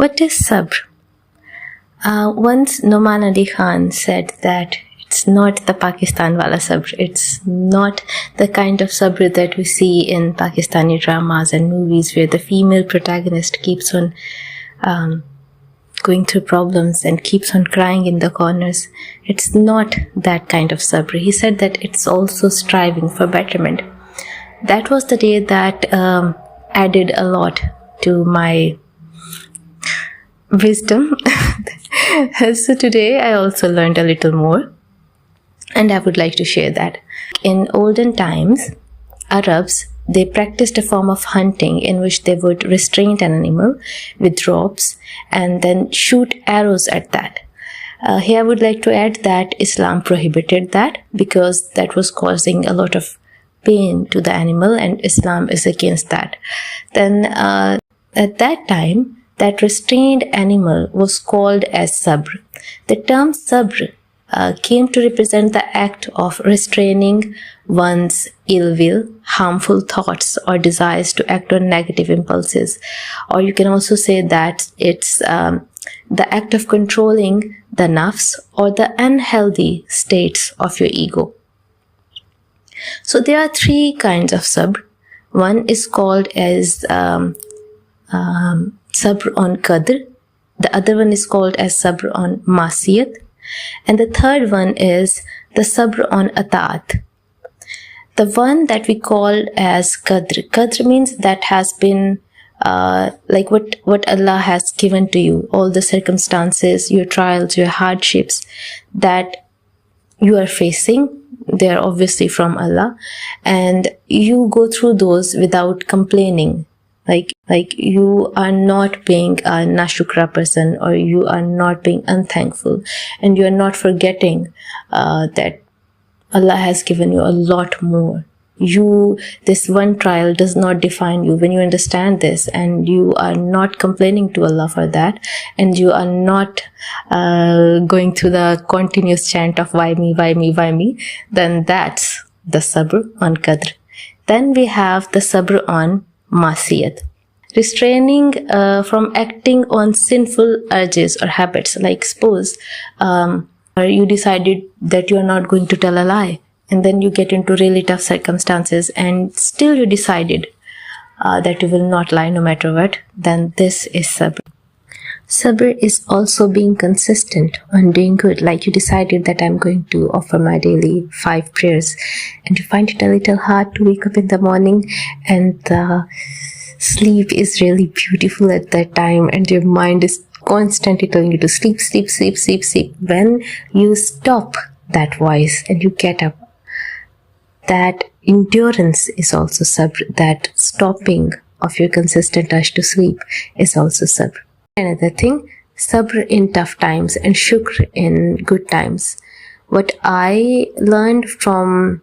What is sabr? Once Noman Ali Khan said that it's not the Pakistan vala sabr. It's not the kind of sabr that we see in Pakistani dramas and movies where the female protagonist keeps on going through problems and keeps on crying in the corners. It's not that kind of sabr. He said that it's also striving for betterment. That was the day that added a lot to my wisdom. So today I also learned a little more, and I would like to share that. In olden times, Arabs, they practiced a form of hunting in which they would restrain an animal with ropes and then shoot arrows at that. Here I would like to add that Islam prohibited that because that was causing a lot of pain to the animal, and Islam is against that. Then at that time, that restrained animal was called as sabr. The term sabr came to represent the act of restraining one's ill will, harmful thoughts or desires to act on negative impulses. Or you can also say that it's the act of controlling the nafs or the unhealthy states of your ego. So there are three kinds of sabr. One is called as sabr on qadr. The other one is called as sabr on masiyat. And the third one is the sabr on ataat. The one that we call as qadr. Qadr means that has been like what Allah has given to you, all the circumstances, your trials, your hardships that you are facing. They are obviously from Allah, and you go through those without complaining. Like you are not being a nashukra person, or you are not being unthankful, and you are not forgetting that Allah has given you a lot more. This one trial does not define you. When you understand this and you are not complaining to Allah for that, and you are not going through the continuous chant of why me, why me, why me, then that's the sabr on qadr. Then we have the sabr on masiyat. Restraining from acting on sinful urges or habits. Like suppose you decided that you are not going to tell a lie, and then you get into really tough circumstances and still you decided that you will not lie no matter what, then this is sabr. Sabr is also being consistent on doing good. Like you decided that I'm going to offer my daily 5 prayers, and you find it a little hard to wake up in the morning, and sleep is really beautiful at that time, and your mind is constantly telling you to sleep, sleep, sleep, sleep, sleep. When you stop that voice and you get up, that endurance is also sabr. That stopping of your consistent urge to sleep is also sabr. Another thing, sabr in tough times and shukr in good times. What I learned from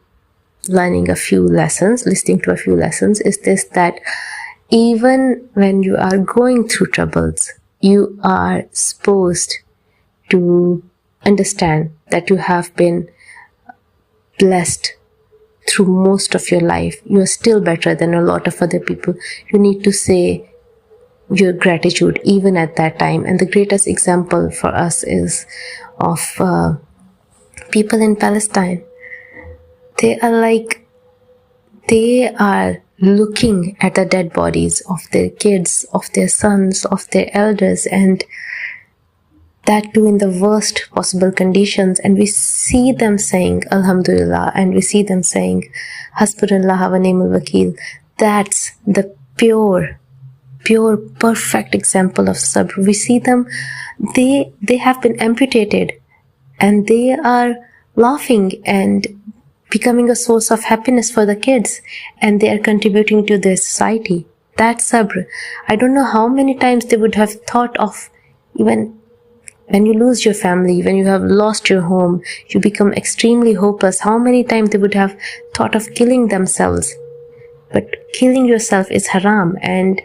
learning a few lessons, listening to a few lessons, is this: that even when you are going through troubles, you are supposed to understand that you have been blessed through most of your life. You are still better than a lot of other people. You need to say your gratitude even at that time. And the greatest example for us is of people in Palestine. They are looking at the dead bodies of their kids, of their sons, of their elders, and that too in the worst possible conditions. And we see them saying Alhamdulillah, and we see them saying Hasbunallah wa ni'mal wakeel. That's the pure, perfect example of sabr. We see them, they have been amputated, and they are laughing and becoming a source of happiness for the kids, and they are contributing to their society. That's sabr. I don't know how many times they would have thought of, even when you lose your family, when you have lost your home, you become extremely hopeless, how many times they would have thought of killing themselves. But killing yourself is haram, and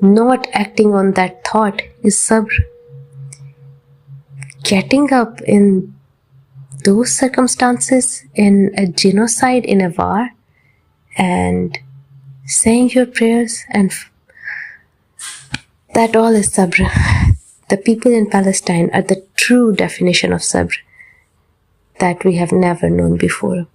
not acting on that thought is sabr. Getting up in those circumstances, in a genocide, in a war, and saying your prayers, and That all is sabr. The people in Palestine are the true definition of sabr that we have never known before.